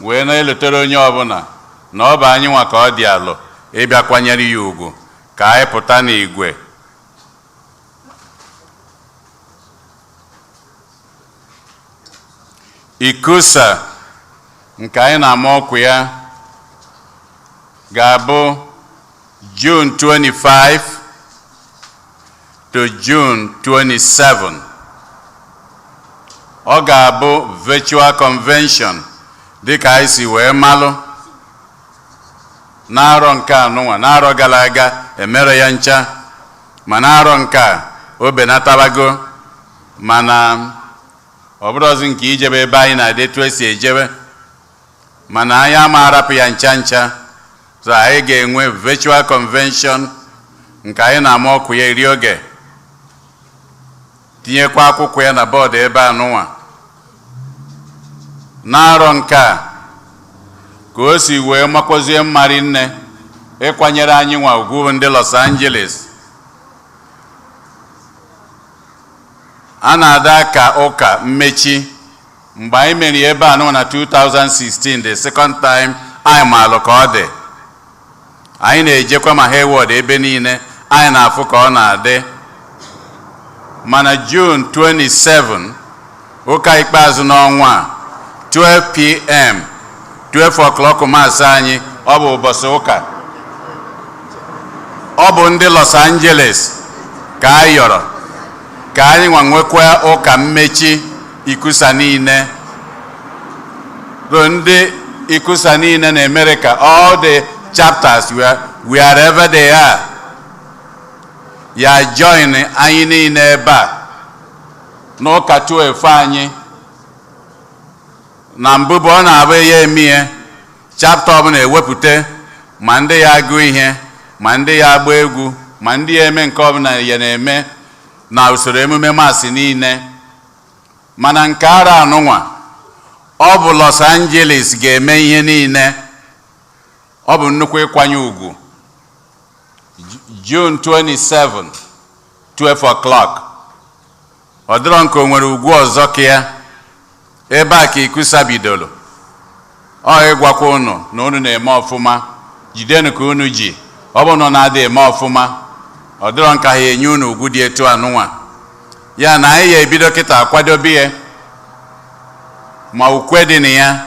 wee na-elotere onye ọbụla na ọ bụ anyị nwa ka ọ dị alụ ịbịa kwanyere ya ugwu ka anyị pụta n'igwe. Ikusa nke anyị na-ama ọkụ ya ga-abụ June 25 to June 27. Ọ ga-abụ virtual convention dịka anyị si wee malụ n'arọ nke anụnwa. N'arọ gara aga emere ya ncha, ma n'arọ nke a o benatabago, mana ọ bụrụzi nke ijebe ebe anyị na-edetu esi ejebe, mana anyị ama arapụ ya ncha. So anyị ga-enwe virtual convention nke anyị na-ama ọkụ ya iri oge, tinyekwa akwụkwọ ya na bọọdụ ebe anụnwa. N'arọ nke a ka o si wee makwazie mmari nne ịkwanyere anyị nwa ugwu ndị Los Angeles. A na-ada ka ụka mmechi mgbe anyị mere ebe anụnwa na 2016, the second time anyị maalụ ka ọ dị. Anyị na-ejekwa ma Hayward ebe niile anyị na-afụ ka ọ na-adị. Mana June 27 ụka ikpeazụ n'ọnwa a 12 p.m. 12 o'clock maasị anyị, ọ bụ ụbọchị ụka. Ọ bụ ndị Los Angeles ka anyị yọrọ ka anyị nwekwa ụka mmechi Ikusa niile. Ndị Ikusa niile na America, all the chapters wherever they are, ya join anyị niile ebe a n'ụka 12 anyị. Na mbụ bụ ọ na-abụ ya emie chapter ọbụla ewepụta ma ndị ya agụ ihe, ma ndị ya agba egwu, ma ndị ya eme nke ọbụla ya na-eme na usoro emume masị niile. Mana nke ara anụnwa ọ bụ Los Angeles ga-eme ihe niile. Ọ bụ nnukwu ịkwanye ugwu. June 27 12 o'clock. Ọ dịrọ nke o nwere ugwu ọzọ ka ya. Ebe a ka Ikusa bidoro. Ọ ịgwakwa unu na unu na-eme ọfụma, jidenu ka unu ji. Ọ bụ na na-adị eme ọfụma, ọ dịrọ nka ha enye unu ugwu dị etu anụnwa. Ya na anyị ya ebido kịta akwadobe ya, ma ukwe dị na ya,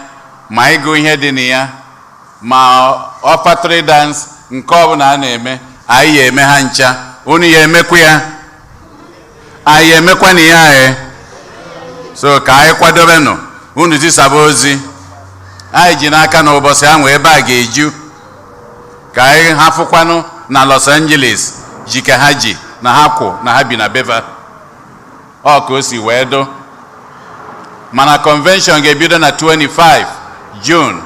ma ịgụ ihe dị na ya, ma offertory dance nke ọbụla a na-eme, anyị ya eme ha ncha. Unu ya emekwa ya, anyị ya emekwa na ya. So ka anyị kwadobenụ, unu zisaba ozi. Anyị ji n'aka na ụbọchị ahụ ebe a ga-eju, ka anyị hafụkwanụ na Los Angeles ji ka ha ji na ha kwụ na ha bi na Beva. Ọ ka o si wee do. Mana convention ga-ebido na 25 June.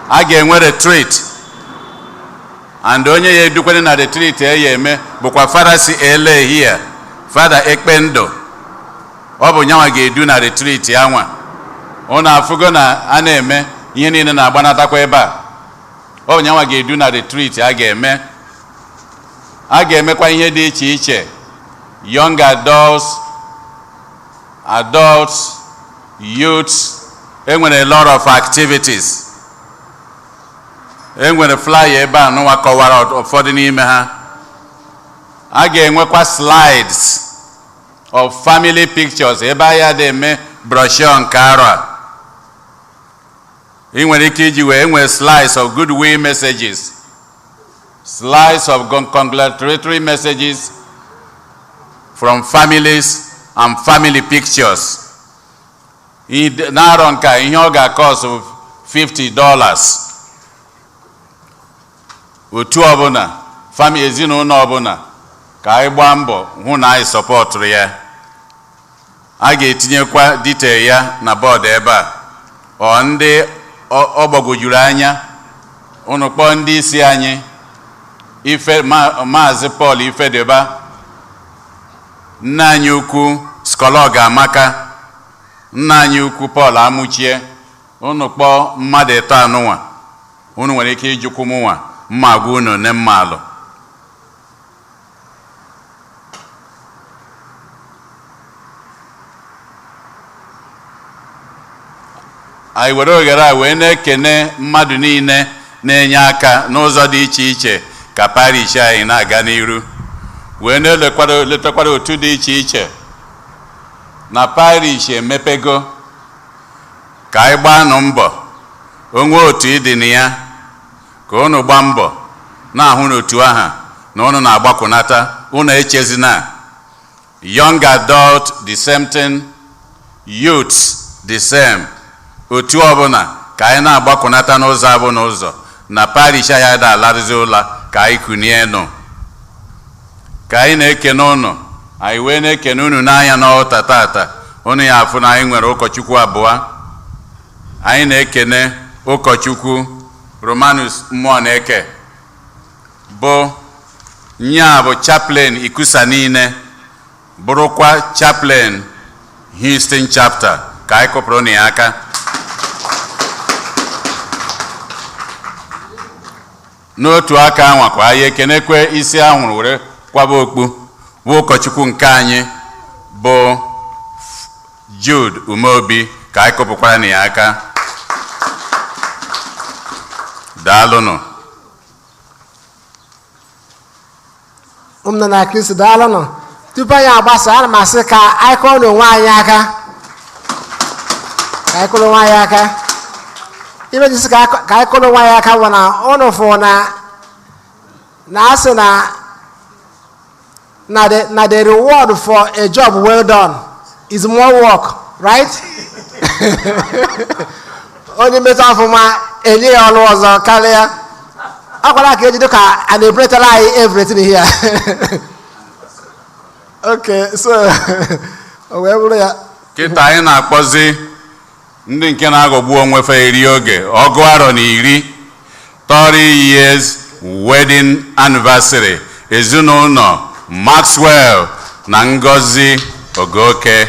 A ga-enwe retreat, and onye ya edukwere na retreat ya eme bụkwa Fada si LA here, Fada Ekpendo. Ọ bụ nyanwa ga-edu na retreat ya nwa. Ọ na-afụgo na a na-eme ihe niile na-agbanatakwa ebe a. Ọ bụ nyanwa ga-edu na retreat a ga-eme. A ga-emekwa ihe dị iche iche. Young adults, youths. Enwere a lot of activities. Enwere flyer ebe a n'ụwa kọwara ụfọdụ n'ime ha. a ga-enwekwa slides of family pictures ebe ahịa na-eme brochure nke arọ a. ị nwere ike iji wee nwee slides of goodwill messages, slides of congratulatory messages from families and family pictures. N'arọ nke ihe ọ ga-cost $50. otu ọbụla ezinụlọ ọbụla ka anyị gbaa mbọ hụ na anyị sọpọtụrụ ya. A ga-etinyekwa detail ya na bọọdụ ebe a. Ọ ndị ọ gbagwojuru anya, unu kpọọ ndị isi anyị, Maazị Paul Ifedeba, nna anyị ukwu Skolog Amaka, nna anyị ukwu Paul Amuchie, unu kpọọ mmadụ eto anụnwa. Unu nwere ike ijikwu mụnwa mma agwa unu ne mma alụ. anyị were oghere a wee na-ekene mmadụ niile na-enye aka n'ụzọ dị iche iche ka parish anyị na-aga n'iru, wee na-eletakwara otu dị iche iche na parish emepego. Ka anyị gbanụ mbọ onwe otu ịdị na ya, ka unu gbaa mbọ na-ahụ n'otu aha na unu na-agbakwunata. Unu echezina, young adult the same thing, youths the same. Otu ọbụla ka anyị na-agbakwunata n'ụzọ abụ n'ụzọ na parish anyị da alarịzi ụla ka anyị kunie nụ. Ka anyị na-ekene unu, anyị wee na-ekene unu n'anya n'ọta tata. Unu ya afụ na anyị nwere ụkọchukwu abụọ. Anyị na-ekene ụkọchukwu Romanus Mmụọneke bụ nya bụ chaplain Ikusa niile, bụrụkwa chaplain Houston chapter. Ka anyị kụpụrụ na ya aka. N'otu aka anwakwa anyị ekenekwe isi ahụrụ were kwaba okpu bụ ụkọchukwu nke anyị bụ Jude Umeobi. Ka anyị kụpụkwara na ya aka. Daalụnụ.
ụmụnna na Kristi, daalụnụ. Tupu anyị agbasa, ana m asị ka anyị kụrụ n'onwe anyị aka. Ka anyị kụrụ onwe anyị aka. Ibe jisi ka anyị kụrụ onwe anyị aka bụ na ụnụ fụ na asị na the reward for a job well done is more work, right? Onye metụ ọfụma enye ya ọrụ ọzọ karịa. Akwara ka ejido ka a na-ebretara anyị everything here. Okay, so o wee bụrụ ya.
Kịta anyị na-akpọzi ndị nke na-aghọgbu onwe fa eri oge ọgụ arọ na 30 years wedding anniversary ezinụlọ Maxwell na Ngozi Ogoke.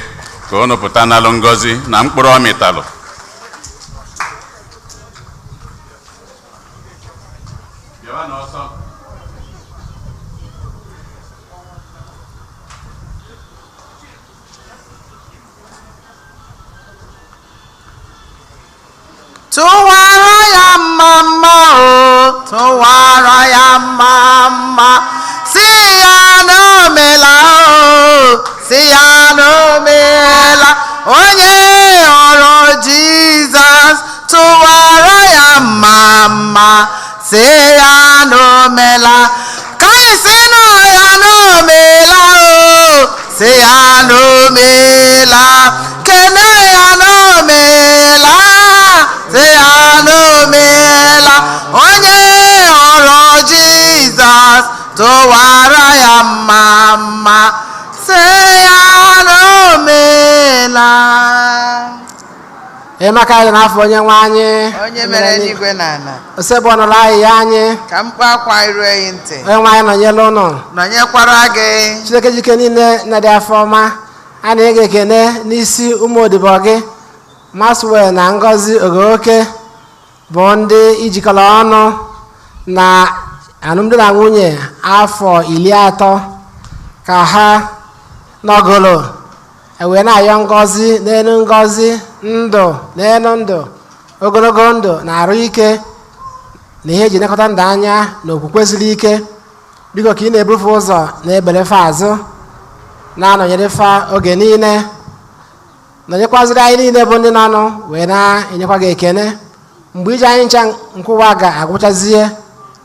Ka unu pụta n'alụ Ngozi na mkpụrụ ọmịtalụ.
Tụwara ya mama o, tụwara ya mama, si ya n'omela o, si ya n'omela. Onye ọrụ Jizọs, tụwara ya mama, si ya n'omela. Ka anyị si nụ ya n'omela o, si ya n'omela. Kene ya n'omela, si ya n'omela. Onye ọrụ Jizọs, tụwara ya mama, si ya n'omela.
Emeka anyị n'afọ onye nwe anyị.
Onye mere n'igwe na ala.
Osebụ ọnụrụ anyị ya anyị.
Ka mkpu akwa iru eyi ntị.
Onye nwe anyị nọnyere ụnụ.
Nọnyekwara gị.
Chineke jike niile na dị afọ ọma. A na-ege ekene n'isi ụmụ odibo gị Maxwell na Ngozi Ogoke bụ ndị ijikọrọ ọnụ na alụmdi na nwunye afọ 30 ka ha nọgolo wee na-ayọ ngọzi n'elu ngọzi, ndụ n'elu ndụ, ogologo ndụ na arụ ike na ihe eji nekọta ndụ anya na okwukwe siri ike. biko ka ị na-ebufe ụzọ na-ebelefe azụ na-anọnyere fa oge niile, nọnyekwaziri anyị niile bụ ndị nọnụ wee na-enyekwa gị ekene mgbe iji anyị ncha nkwụwa ga-agwụchazie,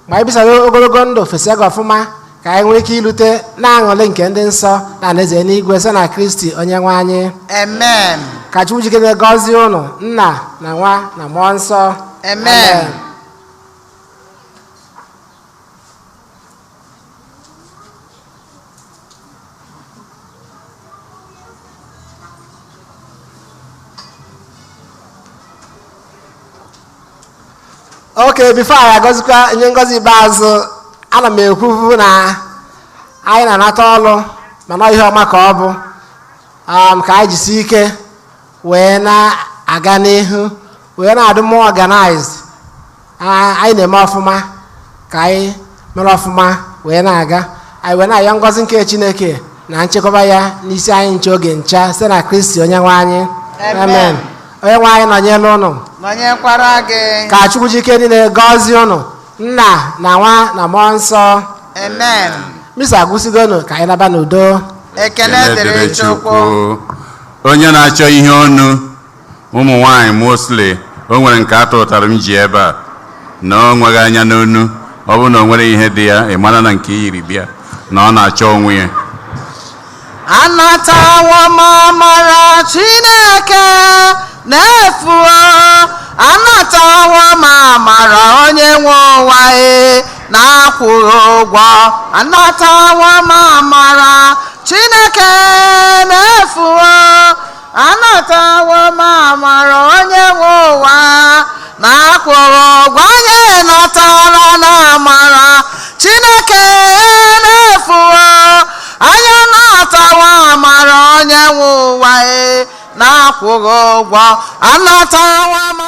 mgbe anyị bisara ogologo ndụ fesia gị ọfụma ka anyị nwee ike ilute na-aṅụrị nke ndị nsọ na alaeze n'igwe site na Kristi onye nwe anyị.
Amen.
Ka Chukwu jikere gọzie unu, Nna na Nwa na Mmụọ Nsọ.
Amen.
Okay, before anyị agọzikwa nye ngọzi ikpeazụ, ana m ekwuvu na anyị na-anata ọrụ mana ihe ọma ka ọ bụ ka anyị jisi ike wee na-aga n'ihu wee na-adị more organized. Anyị na-eme ọfụma ka anyị mere ọfụma wee na-aga, anyị wee na-ayọ ngọzi nke Chineke na nchekwaba ya n'isi anyị nche oge ncha site na Kristi onye nwe anyị. Amen. Onye nwe anyị nọnyere unu,
nọnyekwara gị.
ka Chukwu jike niile gọzie unu, Nna na Nwa na Mmụọ Nsọ.
Amen.
Misa agwụsigonu ka anyị naba n'udo.
Ekele dịrị Chukwu.
Onye na-achọ ihe ọnụ ụmụ nwanyị mostly o nwere nke atọ ụtara m ji ebe a na o nweghị anya n'onu, ọ bụ na o nwere ihe dị ya ị mara na nke yiri bịa na ọ na-achọ onwe ya.
Anatawo m amara Chineke n'efu, anatawo m amara onye nwe ụwa na-akwụghị ụgwọ. Anatawo m amara Chineke n'efu, anatawo m amara onye nwe ụwa na-akwụghị ụgwọ. Onye natara na amara Chineke n'efu, anyị anatawo amara onye nwe ụwa na-akwụghị ụgwọ. Anatawo m